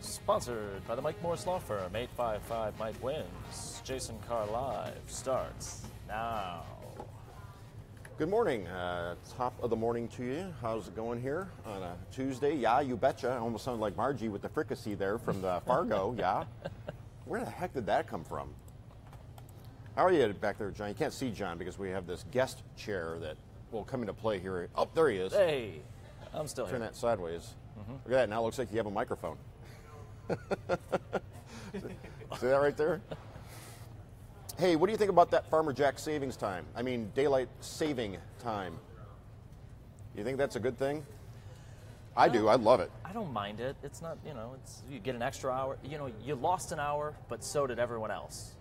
Sponsored by the Mike Morris Law Firm, 855 Mike Wins. Jason Carr Live starts now. Good morning. Top of the morning to you. How's it going here on a Tuesday? Yeah, you betcha. I almost sounded like Margie with the fricassee there from the Fargo. Yeah. Where the heck did that come from? How are you back there, John? You can't see John because we have this guest chair that will come into play here. Oh, there he is. Hey, I'm still Turn here. that sideways. Look at that. Now it looks like you have a microphone. See that right there? Hey, what do you think about that Farmer Jack savings time? I mean, daylight saving time. You think that's a good thing? I do. I love it. I don't mind it. It's not, you get an extra hour. You lost an hour, but so did everyone else.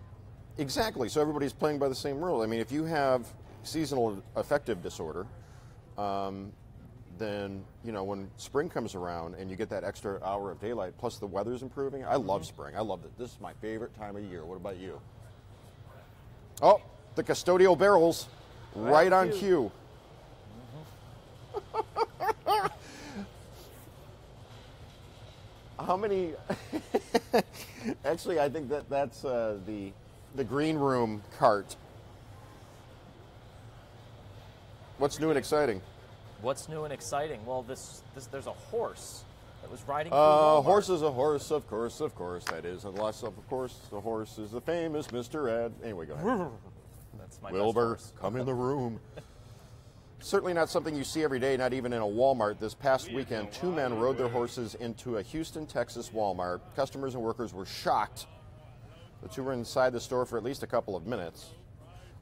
Exactly. So everybody's playing by the same rule. I mean, if you have seasonal affective disorder, then, when spring comes around and you get that extra hour of daylight, plus the weather's improving, I love spring. I love it. This is my favorite time of year. What about you? Oh, the custodial barrels, right on cue. How many? Actually, I think that's the green room cart. What's new and exciting? What's new and exciting? Well, there's a horse that was riding through Walmart. Horse is a horse, of course, that is. Unless, of course, the horse is the famous Mr. Ed. Anyway, go ahead. That's my Wilbur, best horse. come in the room. Certainly not something you see every day, not even in a Walmart. This past weekend, two men rode their horses into a Houston, Texas Walmart. Customers and workers were shocked. The two were inside the store for at least a couple of minutes.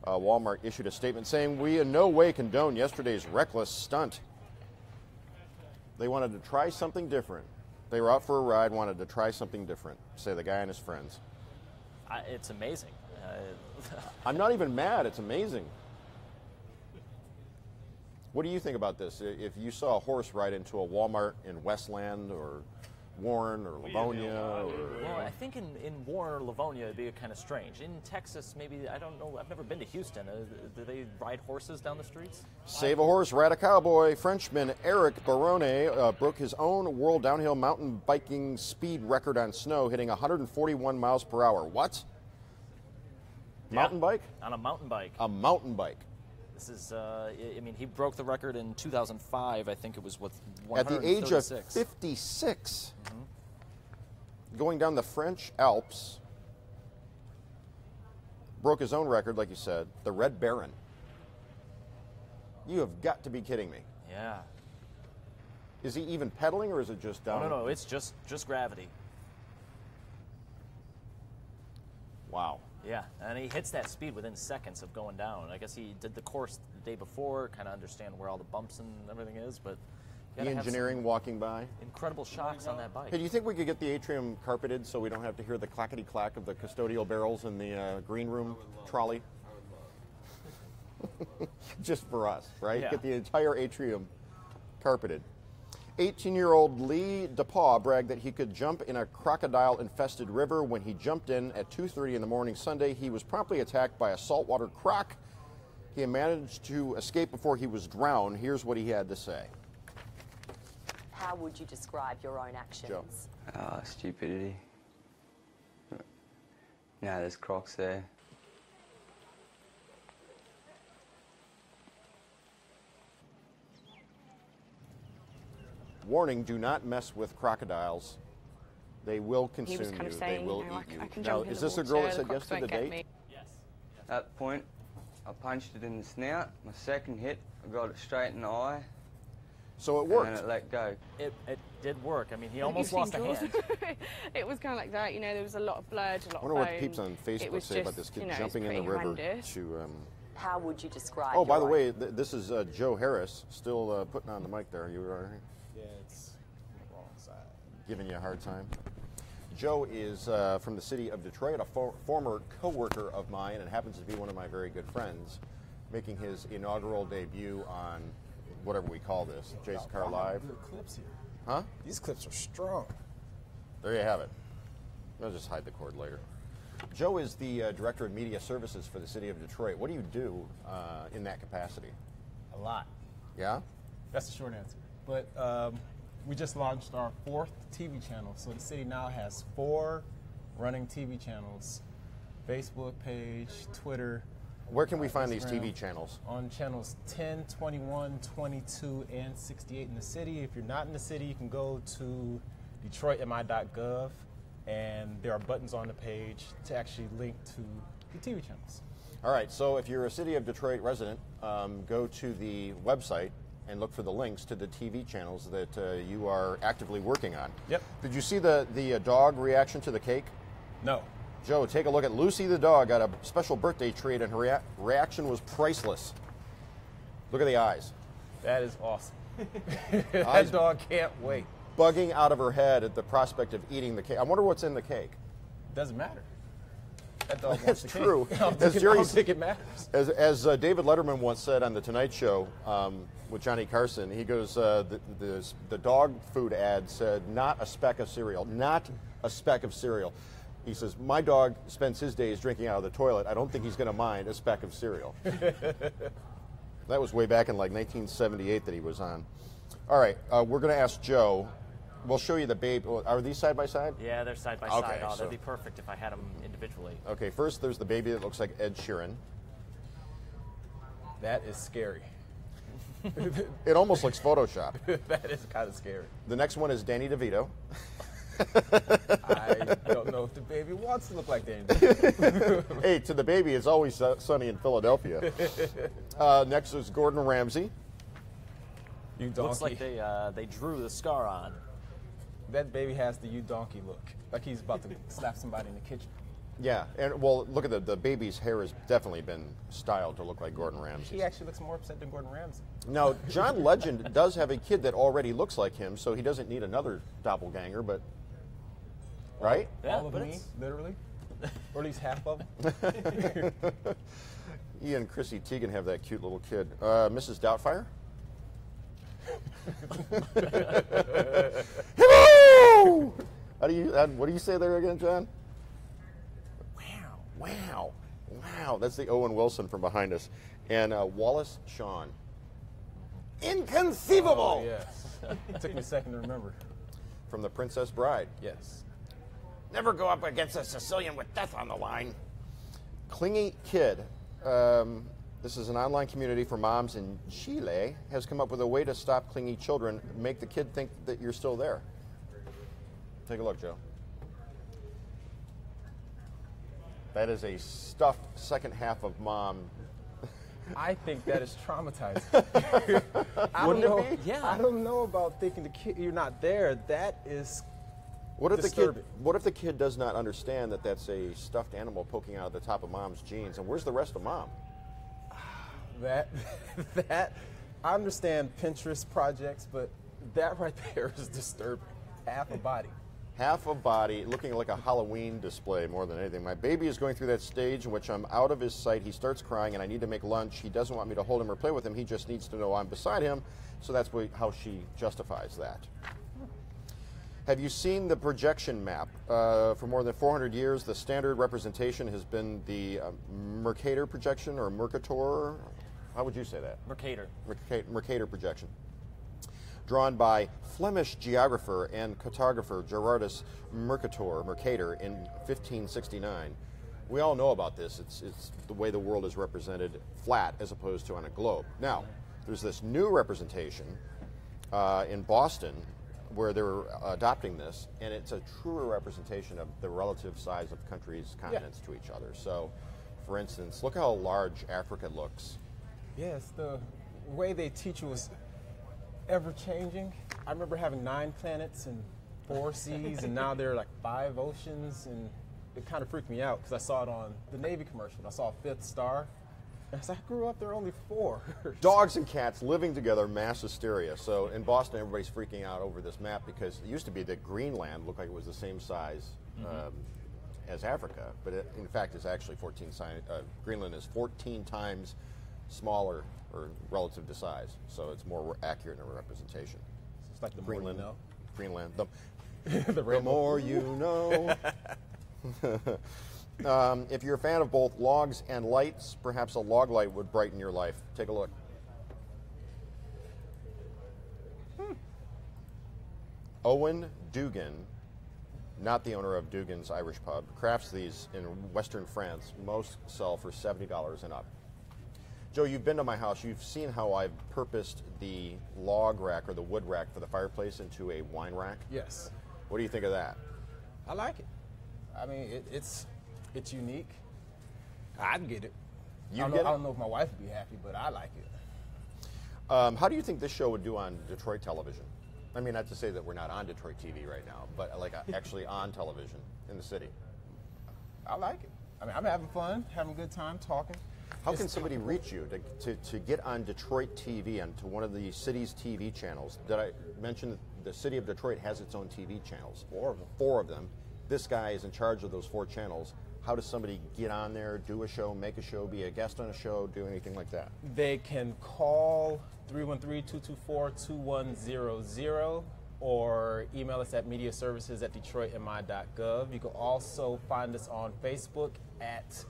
Walmart issued a statement saying, "We in no way condone yesterday's reckless stunt." They wanted to try something different. They were out for a ride, wanted to try something different, say the guy and his friends. It's amazing. I'm not even mad. It's amazing. What do you think about this? If you saw a horse ride into a Walmart in Westland or Warren or Livonia? Well, I think in Warren or Livonia it'd be kind of strange. In Texas, maybe, I don't know. I've never been to Houston. Do they ride horses down the streets? Save a horse, ride a cowboy. Frenchman Eric Barone broke his own world downhill mountain biking speed record on snow, hitting 141 miles per hour. What? Mountain bike? On a mountain bike. A mountain bike. This is, he broke the record in 2005. I think it was with 136. At the age of 56, going down the French Alps, broke his own record, like you said, the Red Baron. You have got to be kidding me. Yeah. Is he even pedaling, or is it just down? No, it's just gravity. Wow. Yeah, and he hits that speed within seconds of going down. I guess he did the course the day before, kind of understand where all the bumps and everything is, but the engineering walking by. Incredible shocks on that bike. Hey, do you think we could get the atrium carpeted so we don't have to hear the clackety-clack of the custodial barrels in the green room trolley? Just for us, right? Yeah. Get the entire atrium carpeted. 18-year-old Lee DePaw bragged that he could jump in a crocodile-infested river. When he jumped in at 2:30 in the morning Sunday, he was promptly attacked by a saltwater croc. He managed to escape before he was drowned. Here's what he had to say. How would you describe your own actions? Joe. Stupidity. No, there's crocs there. Warning, do not mess with crocodiles. They will consume He was kind of you. saying, They will I eat you. can Now, jump in is the this the water, girl that said the yes crocs to the won't get date? me. Yes. At that point, I punched it in the snout. My second hit, I got it straight in the eye. So it And worked. then it let go. It did work. I mean, he Have almost you lost a seen hand. Jaws? It was kind of like that, there was a lot of blood, a lot I of wonder foam. what peeps on It Facebook was say about just, this kid it's jumping in the pretty river horrendous. to... How would you describe Oh, by your the own- way, this is Joe Harris, still putting on the mic there. You are Yeah, it's on the wrong side. giving you a hard time. Joe is from the city of Detroit, a former co-worker of mine, and happens to be one of my very good friends, making his inaugural debut on whatever we call this, Jason Carr Live. Good clips here. Huh? These clips are strong. There you have it. I'll just hide the cord later. Joe is the Director of Media Services for the City of Detroit. What do you do in that capacity? A lot. Yeah? That's the short answer. But We just launched our 4th TV channel. So the city now has 4 running TV channels. Facebook page, Twitter. Where can we find these Instagram. TV channels? On channels 10, 21, 22, and 68 in the city. If you're not in the city, you can go to DetroitMI.gov, and there are buttons on the page to actually link to the TV channels. All right, so if you're a City of Detroit resident, go to the website and look for the links to the TV channels that you are actively working on. Yep. Did you see the dog reaction to the cake? No. Joe, take a look at Lucy the dog. Got a special birthday treat, and her reaction was priceless. Look at the eyes. That is awesome. That dog can't wait. Bugging out of her head at the prospect of eating the cake. I wonder what's in the cake. Doesn't matter. That dog That's wants the true. cake. I As don't think it matters. As David Letterman once said on The Tonight Show with Johnny Carson, he goes, the dog food ad said, not a speck of cereal, not a speck of cereal. He says, my dog spends his days drinking out of the toilet. I don't think he's going to mind a speck of cereal. That was way back in like 1978 that he was on. All right, we're going to ask Joe. We'll show you the baby. Are these side by side? Yeah, they're side by Okay, side. Oh, so- that'd be perfect if I had them individually. Okay, first there's the baby that looks like Ed Sheeran. That is scary. It almost looks Photoshop. That is kind of scary. The next one is Danny DeVito. I don't know if the baby wants to look like Danny. Hey, to the baby, it's always sunny in Philadelphia. Next is Gordon Ramsay. You donkey. Looks like they drew the scar on. That baby has the you donkey look. Like he's about to slap somebody in the kitchen. Yeah, and well, look at the baby's hair has definitely been styled to look like Gordon Ramsay. He actually looks more upset than Gordon Ramsay. Now, John Legend does have a kid that already looks like him, so he doesn't need another doppelganger, but... Right? Yeah, All of but me, it's- literally. Or at least half of them. He and Chrissy Teigen have that cute little kid. Mrs. Doubtfire? Hello! What do you say there again, John? Wow. That's the Owen Wilson from behind us. And Wallace Shawn. Inconceivable! Oh, yes. It took me a second to remember. From The Princess Bride. Yes. Never go up against a Sicilian with death on the line. Clingy Kid. This is an online community for moms in Chile. Has come up with a way to stop clingy children. Make the kid think that you're still there. Take a look, Joe. That is a stuffed second half of mom. I think that is traumatizing. Wouldn't it be? Yeah. I don't know about thinking the kid you're not there. That is What if disturbing. What if the kid does not understand that that's a stuffed animal poking out of the top of mom's jeans? And where's the rest of mom? that I understand Pinterest projects, but that right there is disturbing. Half a body. Half a body, looking like a Halloween display more than anything. My baby is going through that stage in which I'm out of his sight. He starts crying, and I need to make lunch. He doesn't want me to hold him or play with him. He just needs to know I'm beside him. So that's how she justifies that. Have you seen the projection map? For more than 400 years, the standard representation has been the Mercator projection, or Mercator. How would you say that? Mercator. Mercator projection. Drawn by Flemish geographer and cartographer Gerardus Mercator in 1569. We all know about this. It's the way the world is represented flat as opposed to on a globe. Now, there's this new representation in Boston where they're adopting this, and it's a truer representation of the relative size of countries, continents to each other. So, for instance, look how large Africa looks. Yes, the way they teach you is ever changing. I remember having 9 planets and 4 seas, and now there are like 5 oceans, and it kind of freaked me out because I saw it on the Navy commercial. I saw a 5th star. And as I grew up, there were only 4. Dogs and cats living together, mass hysteria. So in Boston, everybody's freaking out over this map because it used to be that Greenland looked like it was the same size as Africa, but it, in fact, is actually Greenland is 14 times smaller or relative to size, so it's more accurate in a representation. It's like the Greenland, more Greenland. you know. The more you know. If you're a fan of both logs and lights, perhaps a log light would brighten your life. Take a look. Owen Dugan, not the owner of Dugan's Irish Pub, crafts these in Western France. Most sell for $70 and up. Joe, you've been to my house. You've seen how I've purposed the log rack or the wood rack for the fireplace into a wine rack. Yes. What do you think of that? I like it. I mean, it's unique. I'd get it. I don't know if my wife would be happy, but I like it. How do you think this show would do on Detroit television? I mean, not to say that we're not on Detroit TV right now, but like actually on television in the city. I like it. I mean, I'm having fun, having a good time talking. How can somebody reach you to get on Detroit TV and to one of the city's TV channels? Did I mention that the city of Detroit has its own TV channels? 4 of them. 4 of them. This guy is in charge of those 4 channels. How does somebody get on there, do a show, make a show, be a guest on a show, do anything like that? They can call 313-224-2100 or email us at mediaservices@detroitmi.gov. You can also find us on Facebook at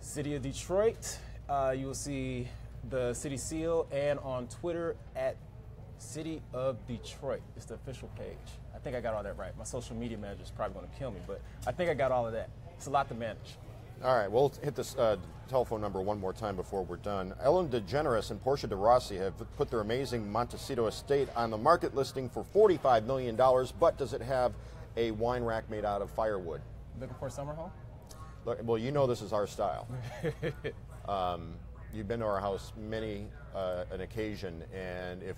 City of Detroit. You will see the city seal, and on Twitter at City of Detroit. It's the official page. I think I got all that right. My social media manager is probably going to kill me, but I think I got all of that. It's a lot to manage. All right, we'll hit this telephone number one more time before we're done. Ellen DeGeneres and Portia de Rossi have put their amazing Montecito estate on the market listing for $45 million, but does it have a wine rack made out of firewood? Looking for a summer home? Look, well, you know this is our style. You've been to our house many an occasion, and if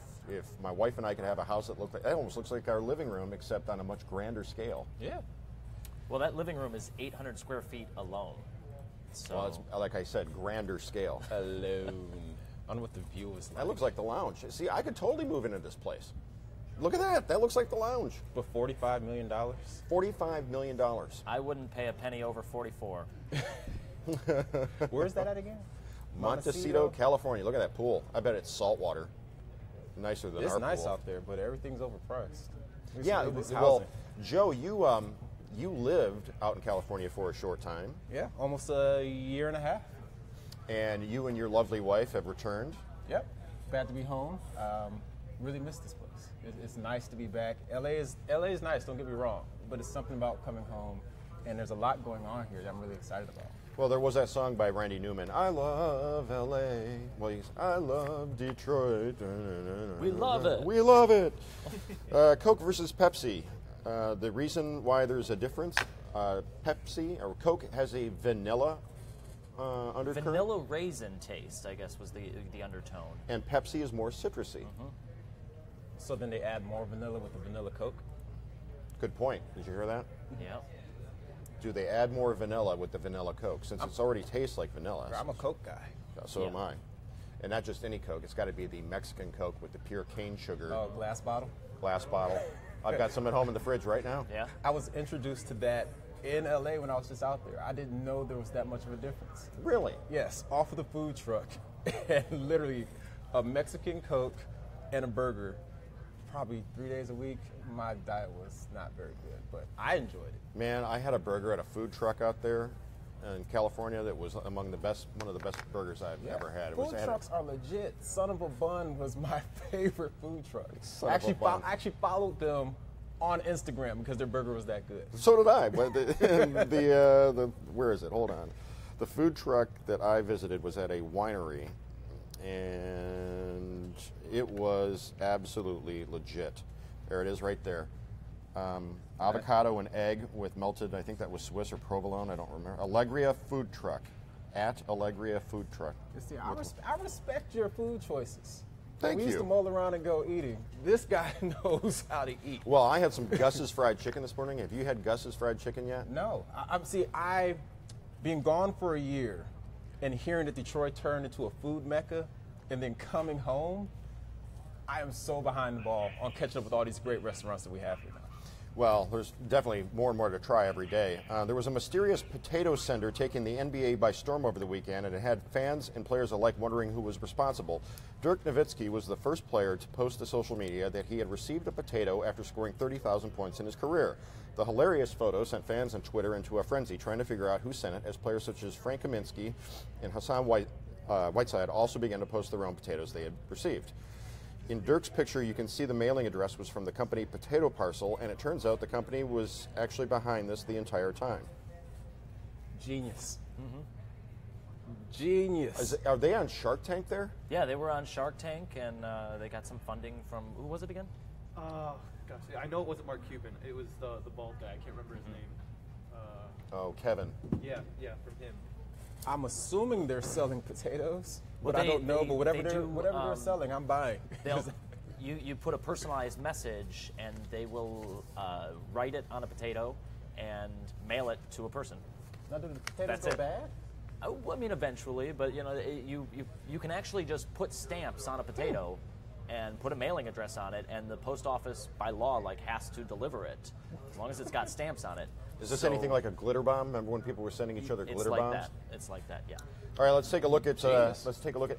my wife and I could have a house that looked like, that almost looks like our living room, except on a much grander scale. Yeah. Well, that living room is 800 square feet alone. So, Well, it's, like I said, grander scale. Alone. I don't know what the view is like. That looks like the lounge. See, I could totally move into this place. Look at that. That looks like the lounge. For $45 million? $45 million. I wouldn't pay a penny over 44. Where's that at again? Montecito, California. Look at that pool. I bet it's saltwater. Nicer than It's our nice pool. out there, but everything's overpriced. Yeah, It's well, housing. Joe, you lived out in California for a short time, Yeah, almost a year and a half. and you and your lovely wife have returned. Yep. Glad to be home. Really miss this place. It's nice to be back. LA is nice, don't get me wrong, but it's something about coming home, and there's a lot going on here that I'm really excited about. Well, there was that song by Randy Newman, I love L.A. Well, I love Detroit. We love it. We love it. Coke versus Pepsi. The reason why there's a difference, Pepsi, or Coke has a vanilla undercurrent. Vanilla raisin taste, I guess, was the undertone. And Pepsi is more citrusy. So then they add more vanilla with the vanilla Coke? Good point. Did you hear that? Yeah. Do they add more vanilla with the vanilla Coke, since it's already tastes like vanilla? I'm a Coke guy. So am I. And not just any Coke. It's got to be the Mexican Coke with the pure cane sugar Oh, glass bottle? glass bottle. I've got some at home in the fridge right now. Yeah. I was introduced to that in LA when I was just out there. I didn't know there was that much of a difference. Really? Yes, off of the food truck, and literally a Mexican Coke and a burger, probably 3 days a week. My diet was not very good, but I enjoyed it. Man, I had a burger at a food truck out there in California that was among the best, one of the best burgers I've ever had. Food trucks are legit. Son of a Bun was my favorite food truck. Son I of a Bun. actually followed them on Instagram because their burger was that good. So did I. But where is it? Hold on. The food truck that I visited was at a winery, and it was absolutely legit. There it is right there. Avocado and egg with melted, I think that was Swiss or provolone, I don't remember. Allegria Food Truck. At Allegria Food Truck. You see, I respect your food choices. Thank we used you. to mull around and go eating. This guy knows how to eat. Well, I had some Gus's fried chicken this morning. Have you had Gus's fried chicken yet? No. I've been gone for a year and hearing that Detroit turned into a food mecca and then coming home, I am so behind the ball on catching up with all these great restaurants that we have here now. Well, there's definitely more and more to try every day. There was a mysterious potato sender taking the NBA by storm over the weekend, and it had fans and players alike wondering who was responsible. Dirk Nowitzki was the first player to post to social media that he had received a potato after scoring 30,000 points in his career. The hilarious photo sent fans on Twitter into a frenzy, trying to figure out who sent it, as players such as Frank Kaminsky and Hassan Whiteside also began to post their own potatoes they had received. in Dirk's picture, you can see the mailing address was from the company Potato Parcel, and it turns out the company was actually behind this the entire time. Genius. Genius. Are they on Shark Tank there? Yeah, they were on Shark Tank, and they got some funding from, who was it again? Gosh, I know it wasn't Mark Cuban. It was the bald guy. I can't remember his name. Oh, Kevin. Yeah, from him. I'm assuming they're selling potatoes, Well, but I don't know. But whatever they they're do, they're selling, I'm buying. You put a personalized message, and they will write it on a potato and mail it to a person. Now, do the potatoes That's go it. bad? I mean, eventually, but you know, you can actually just put stamps on a potato and put a mailing address on it, and the post office, by law, like has to deliver it as long as it's got stamps on it. Is this So, anything like a glitter bomb? Remember when people were sending each other it's glitter like bombs? that. It's like that, yeah. All right, let's take a look at Genius.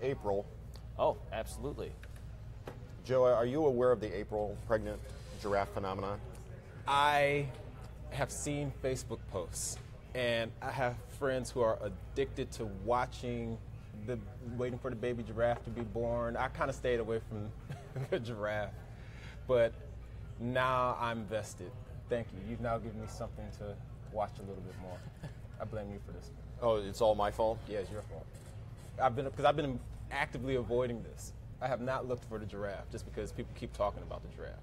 April. Oh, absolutely. Joe, are you aware of the April pregnant giraffe phenomenon? I have seen Facebook posts, and I have friends who are addicted to waiting for the baby giraffe to be born. I kind of stayed away from the giraffe, but now I'm vested. Thank you. You've now given me something to watch a little bit more. I blame you for this. Oh, it's all my fault? Yeah, it's your fault. I've been actively avoiding this. I have not looked for the giraffe just because people keep talking about the giraffe.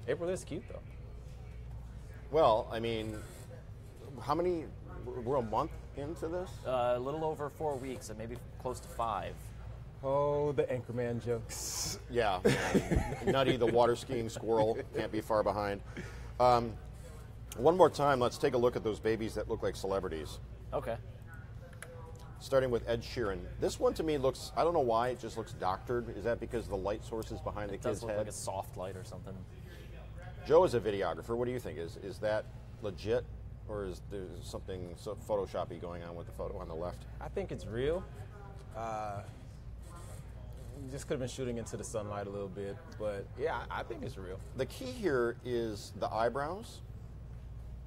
April is cute though. Well, I mean, how many? We're a month into this? A little over 4 weeks, and maybe close to 5. Oh, the Anchorman jokes. Yeah. Nutty, the water skiing squirrel, can't be far behind. One more time, let's take a look at those babies that look like celebrities. Okay. Starting with Ed Sheeran. This one to me looks, I don't know why, it just looks doctored. Is that because the light source is behind the It does kid's look head? like a soft light or something. Joe is a videographer. What do you think? Is that legit, or is there something so Photoshoppy going on with the photo on the left? I think it's real. Just could have been shooting into the sunlight a little bit, but yeah, I think it's real. The key here is the eyebrows,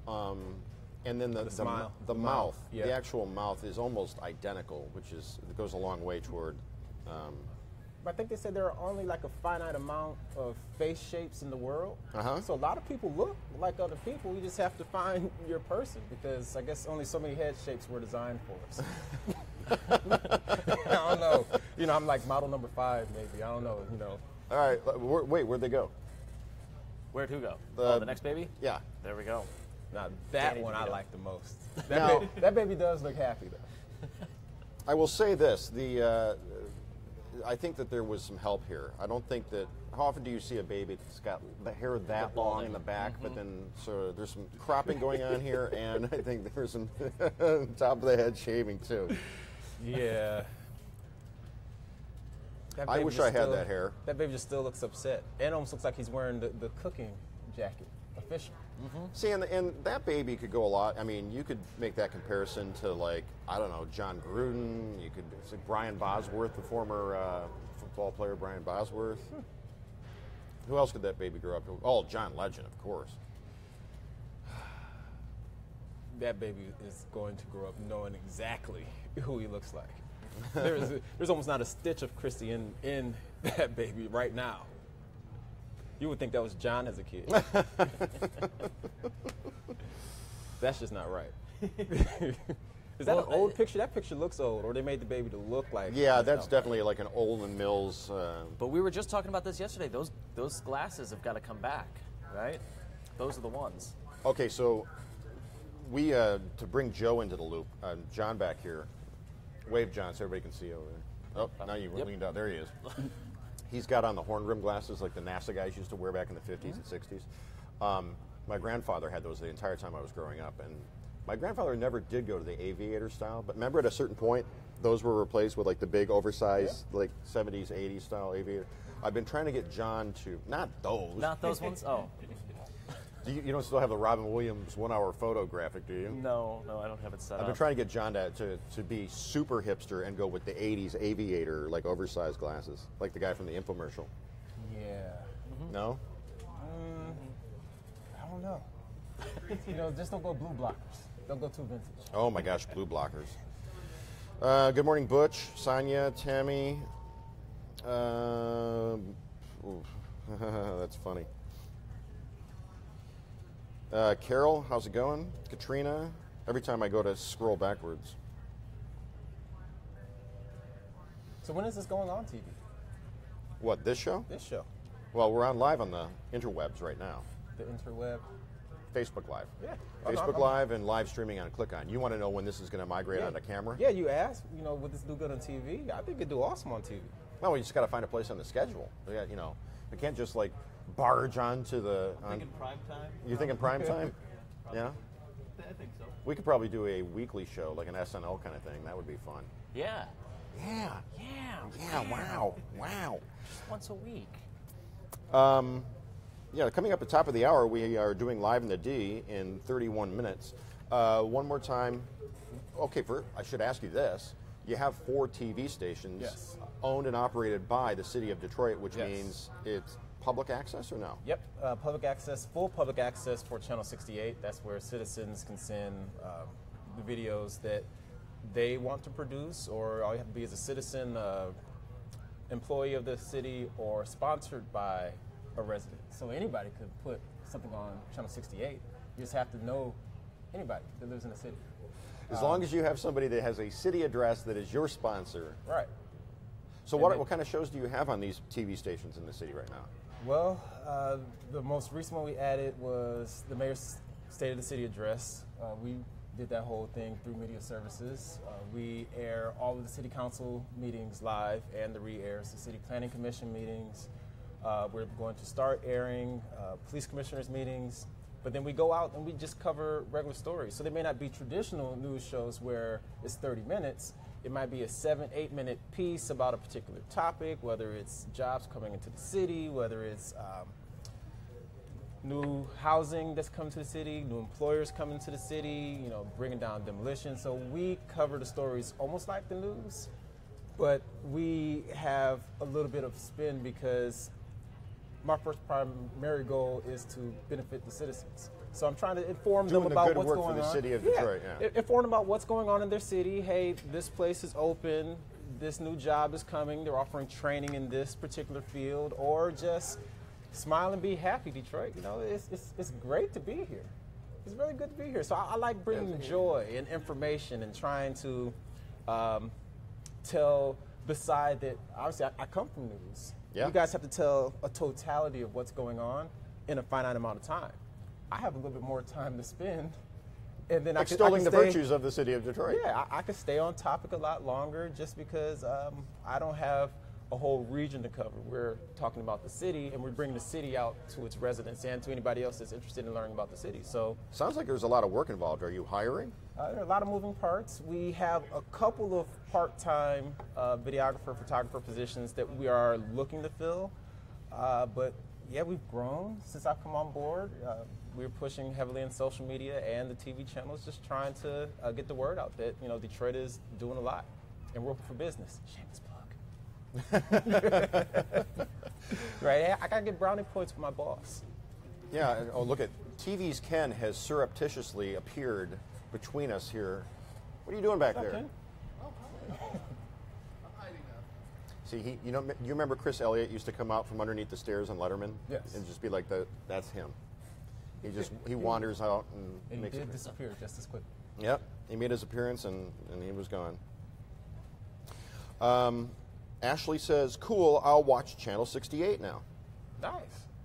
and then the smile. the The mouth. mouth, yeah. The actual mouth is almost identical, which it goes a long way toward. But I think they said there are only like a finite amount of face shapes in the world. Uh-huh. So a lot of people look like other people. You just have to find your person because I guess only so many head shapes were designed for us. I don't know. You know, I'm like model number 5 maybe. I don't know, you know. All right, wait, where'd they go? Where'd who go? The- The next baby? Yeah. There we go. Now that Danny one I DeVito. like the most. Now- That baby does look happy though. I will say this: I think that there was some help here. I don't think that. How often do you see a baby that's got the hair that The long balding. in the back, but then so there's some cropping going on here, and I think there's some top of the head shaving too. Yeah. That I baby wish just I had still- that hair. That baby just still looks upset. And almost looks like he's wearing the cooking jacket, official. See, and that baby could go a lot. I mean, you could make that comparison to, like, I don't know, John Gruden. You could say Brian Bosworth, the former football player Brian Bosworth. Who else could that baby grow up to? Oh, John Legend, of course. That baby is going to grow up knowing exactly who he looks like. There's almost not a stitch of Christy in that baby right now. You would think that was John as a kid. That's just not right. Is that Well, an old picture? That picture looks old, or they made the baby to look like. Yeah, that's no. definitely like an Olin Mills. But we were just talking about this yesterday. Those glasses have got to come back, right? Those are the ones. Okay, so we to bring Joe into the loop. John back here. Wave, John, so everybody can see over there. Oh, now you Yep. leaned out. There he is. He's got on the horn rim glasses like the NASA guys used to wear back in the 50s and 60s. My grandfather had those the entire time I was growing up, and my grandfather never did go to the aviator style, but remember at a certain point, those were replaced with like the big oversized like 70s, 80s style aviator. I've been trying to get John to, not those. Not those ones? Oh. You don't still have the Robin Williams 1 hour photo graphic, do you? No, I don't have it set I've been up. trying to get John to be super hipster and go with the 80s aviator, like oversized glasses, like the guy from the infomercial. Yeah. No? I don't know. You know, just don't go blue blockers. Don't go too vintage. Oh my gosh, blue blockers. Good morning, Butch, Sonia, Tammy. That's funny. Carol, how's it going? Katrina, every time I go to scroll backwards. So when is this going on TV? What, this show? This show. Well, we're on live on the interwebs right now. The interweb. Facebook Live. Yeah. Facebook Live and live streaming on Click On. You want to know when this is going to migrate onto camera? Yeah, you asked, would this do good on TV? I think it'd do awesome on TV. Well, we just got to find a place on the schedule. We got, we can't just like barge onto the. Thinking prime time? You're thinking prime time? Yeah? I think so. We could probably do a weekly show, like an SNL kind of thing. That would be fun. Yeah. Yeah. Yeah. Wow. Just once a week. Yeah, coming up at the top of the hour, we are doing Live in the D in 31 minutes. One more time. Okay, I should ask you this. You have 4 TV stations owned and operated by the city of Detroit, which means it's public access or no? Yep, public access, full public access for Channel 68. That's where citizens can send the videos that they want to produce, or all you have to be is a citizen, employee of the city, or sponsored by a resident. So anybody could put something on Channel 68. You just have to know anybody that lives in the city. As long as you have somebody that has a city address that is your sponsor. Right. So what kind of shows do you have on these TV stations in the city right now? Well, the most recent one we added was the Mayor's State of the City address. We did that whole thing through media services. We air all of the city council meetings live and the re-airs, the city planning commission meetings. We're going to start airing police commissioners meetings, but then we go out and we just cover regular stories. So they may not be traditional news shows where it's 30 minutes. It might be a 7-8 minute piece about a particular topic, whether it's jobs coming into the city, whether it's new housing that's coming to the city, new employers coming to the city, bringing down demolition. So we cover the stories almost like the news, but we have a little bit of spin because my first primary goal is to benefit the citizens. So I'm trying to inform them about what's going on. For the city of Detroit, Inform them about what's going on in their city. Hey, this place is open. This new job is coming. They're offering training in this particular field. Or just smile and be happy, Detroit. It's great to be here. It's really good to be here. So I like bringing joy and information and trying to tell the side that, obviously, I come from news. Yeah. You guys have to tell a totality of what's going on in a finite amount of time. I have a little bit more time to spend, and then extolling the virtues of the city of Detroit. Yeah, I could stay on topic a lot longer just because I don't have a whole region to cover. We're talking about the city, and we're bringing the city out to its residents and to anybody else that's interested in learning about the city. So, sounds like there's a lot of work involved. Are you hiring? There are a lot of moving parts. We have a couple of part-time videographer, photographer positions that we are looking to fill, but yeah, we've grown since I've come on board. We're pushing heavily in social media and the TV channels, just trying to get the word out that Detroit is doing a lot, and we're open for business. Shameless plug. Right? I gotta get brownie points with my boss. Yeah. Oh, look at TV's Ken has surreptitiously appeared between us here. What are you doing back there? Ken? See, you remember Chris Elliott used to come out from underneath the stairs on Letterman? Yes. And just be like, that's him. He wanders out and he did disappear just as quick. Yep. He made his appearance and he was gone. Ashley says, cool, I'll watch Channel 68 now. Nice.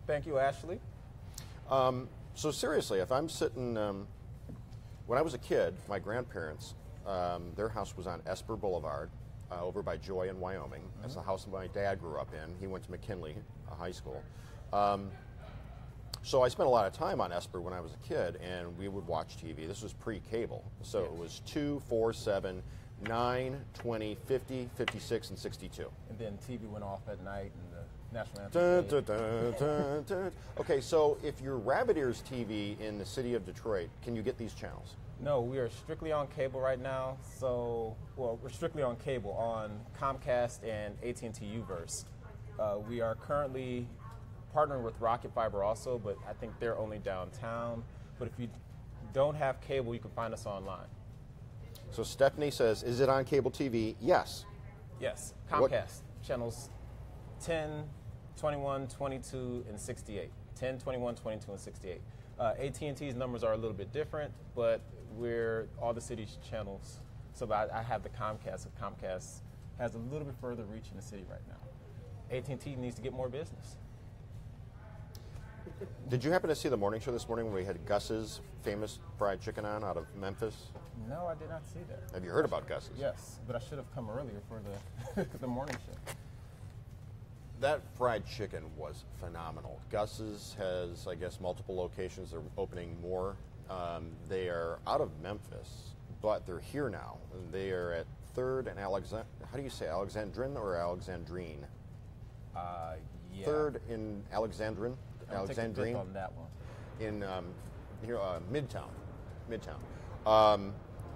Thank you, Ashley. So seriously, if I'm sitting, when I was a kid, my grandparents, their house was on Esper Boulevard, over by Joy in Wyoming. That's the house my dad grew up in. He went to McKinley High School. So I spent a lot of time on Esper when I was a kid, and we would watch TV. This was pre-cable. So it was 2, 4, 7, 9, 20, 50, 56, and 62. And then TV went off at night, and the national Dun, anthem. dun, dun, dun, dun. Okay, so if you're Rabbit Ears TV in the city of Detroit, can you get these channels? No, we are strictly on cable right now. So, we're strictly on cable on Comcast and AT&T Uverse. We are currently partnering with Rocket Fiber also, but I think they're only downtown. But if you don't have cable, you can find us online. So Stephanie says, is it on cable TV? Yes. Yes, Comcast, channels 10, 21, 22, and 68. 10, 21, 22, and 68. AT&T's numbers are a little bit different, but we're all the city's channels. So I have the Comcast. Comcast has a little bit further reach in the city right now. AT&T needs to get more business. Did you happen to see the morning show this morning when we had Gus's famous fried chicken on out of Memphis? No, I did not see that. Have you heard about Gus's? Yes, but I should have come earlier for the the morning show. That fried chicken was phenomenal. Gus's has, I guess, multiple locations. They're opening more. They are out of Memphis, but they're here now. They are at 3rd and how do you say, Alexandrin or Alexandrine? Yeah. 3rd in Alexandrin? I'll take a Alexandrine? dip on that one. In here, Midtown.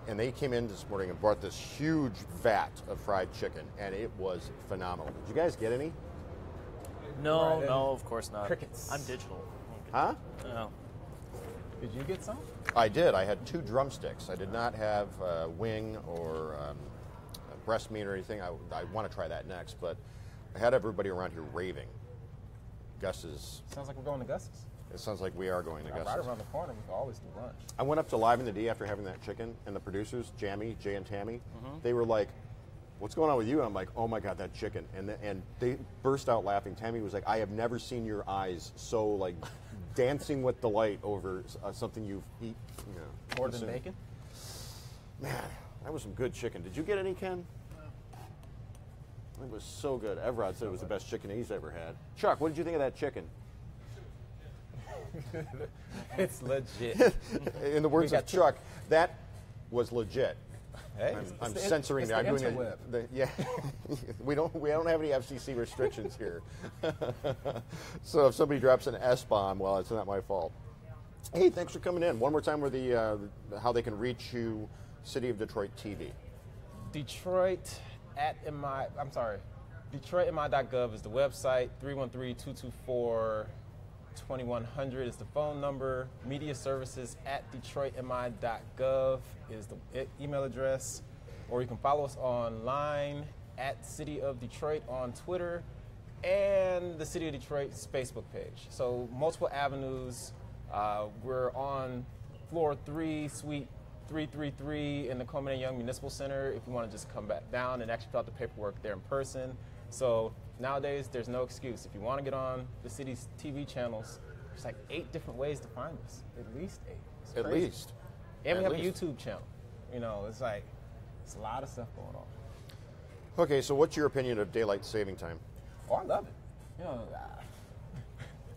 And they came in this morning and brought this huge vat of fried chicken, and it was phenomenal. Did you guys get any? No, Right, no, of course not. crickets. I'm digital. Huh? No. Did you get some? I did. I had 2 drumsticks. I did not have wing or breast meat or anything. I want to try that next, but I had everybody around here raving. Gus's. Sounds like we're going to Gus's. It sounds like we are going to Gus's. Right around the corner, we can always do lunch. I went up to Live in the D after having that chicken, and the producers, Jamie, Jay, and Tammy, they were like, "What's going on with you?" And I'm like, "Oh my God, that chicken!" And they burst out laughing. Tammy was like, "I have never seen your eyes so like dancing with delight over something you've eaten." You know, More than bacon? Man, that was some good chicken. Did you get any, Ken? It was so good. Everard said it was the best chicken he's ever had. Chuck, what did you think of that chicken? It's legit. In the words of Chuck, that was legit. Hey, I'm it's censoring it's that. I'm the doing interweb. yeah. we don't have any FCC restrictions here. So if somebody drops an S-bomb, well, it's not my fault. Hey, thanks for coming in. One more time with the how they can reach you, City of Detroit TV. Detroit at MI. I'm sorry. DetroitMI.gov is the website. 313-224-2100 is the phone number. Media services at DetroitMI.gov is the email address. Or you can follow us online at City of Detroit on Twitter and the City of Detroit's Facebook page. So multiple avenues. We're on floor 3, suite 333 in the Coleman and Young Municipal Center if you want to just come back down and actually fill out the paperwork there in person. So nowadays, there's no excuse. If you want to get on the city's TV channels, there's like 8 different ways to find us. At least 8. It's At crazy. least. And we At have least. a YouTube channel. You know, it's like, it's a lot of stuff going on. Okay, so what's your opinion of daylight saving time? Oh, I love it. You know,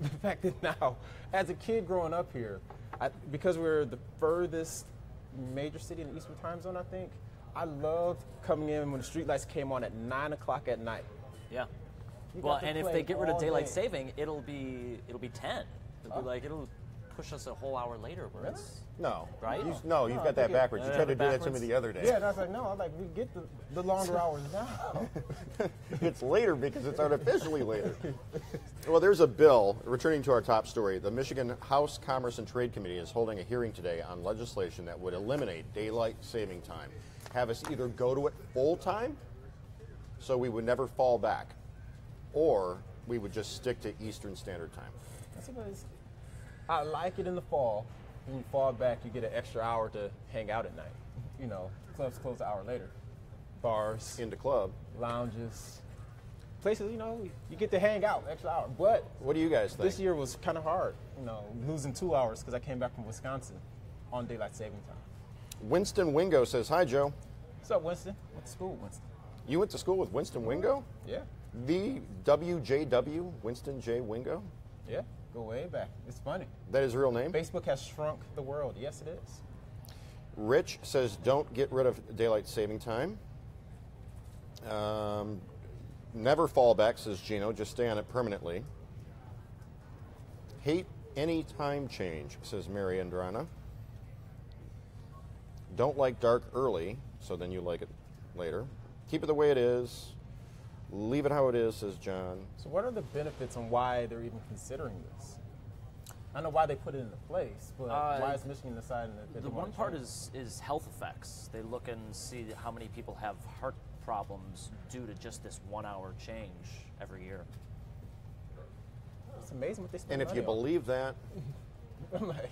the fact that now, as a kid growing up here, because we're the furthest major city in the Eastern time zone, I think, I loved coming in when the streetlights came on at 9 o'clock at night. Yeah. You Well, got to and if play they get rid of all daylight day. saving, it'll be 10. It'll push us a whole hour later. Where Really? it's No. Right? You've No, got I that think backwards. You Yeah, tried to do that to me backwards. the other day. Yeah, and I was like, no, I'm like, we get the longer hours now. It's later because it's artificially later. Well, there's a bill, returning to our top story. The Michigan House Commerce and Trade Committee is holding a hearing today on legislation that would eliminate daylight saving time. Have us either go to it full time, so we would never fall back, or we would just stick to Eastern Standard Time. That's what it is. I like it in the fall. When you fall back, you get an extra hour to hang out at night. You know, clubs close an hour later. Bars, Into club. lounges, places, you know, you get to hang out an extra hour. But What do you guys think? this year was kind of hard, you know, losing 2 hours because I came back from Wisconsin on daylight saving time. Winston Wingo says, "Hi, Joe. What's up, Winston? Went to school, Winston. You went to school with Winston Wingo? Yeah, The WJW, Winston J. Wingo? yeah, go way back. It's funny. That is his real name? Facebook has shrunk the world. Yes, it is. Rich says, don't get rid of daylight saving time. Never fall back, says Gino. Just stay on it permanently. Hate any time change, says Mary Andrana. Don't like dark early, so then you like it later. Keep it the way it is. Leave it how it is, says John. So what are the benefits and why they're even considering this? I know why they put it into place, but why is Michigan deciding that they The don't one want to part change? is health effects. They look and see how many people have heart problems due to just this 1 hour change every year. It's amazing what they spend And if money you on. believe that, I'm like,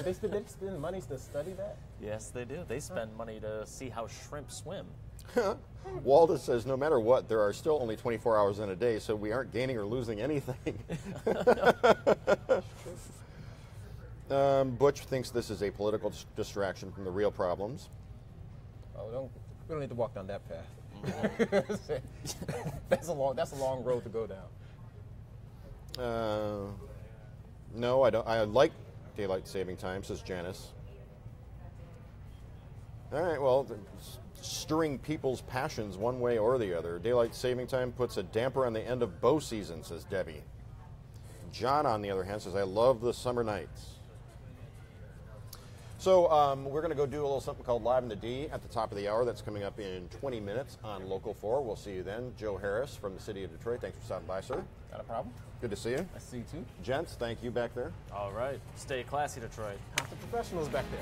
they spend money to study that? Yes, they do. They spend money to see how shrimp swim. Walda says, no matter what, there are still only 24 hours in a day, so we aren't gaining or losing anything. Butch thinks this is a political distraction from the real problems. Oh, we don't need to walk down that path. That's a long road to go down. No, I don't. I like daylight saving time, says Janice. All right, well, stirring people's passions one way or the other. Daylight saving time puts a damper on the end of bow season, says Debbie. John, on the other hand, says, I love the summer nights. So we're going to go do a little something called Live in the D at the top of the hour. That's coming up in 20 minutes on Local 4. We'll see you then. Joe Harris from the city of Detroit. Thanks for stopping by, sir. Not a problem. Good to see you. I see you too. Gents, thank you back there. All right. Stay classy, Detroit. Half the professionals back there.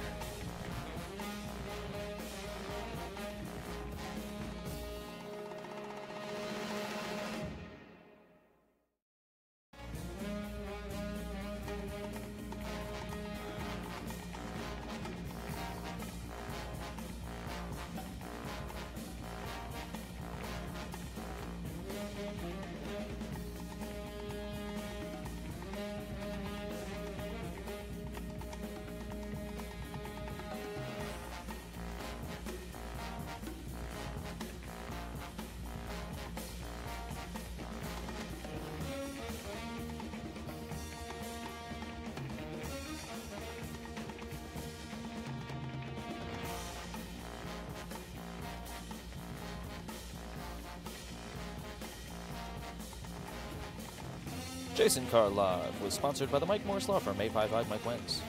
Jason Carr Live was sponsored by the Mike Morris Law Firm, 855 Mike Wentz.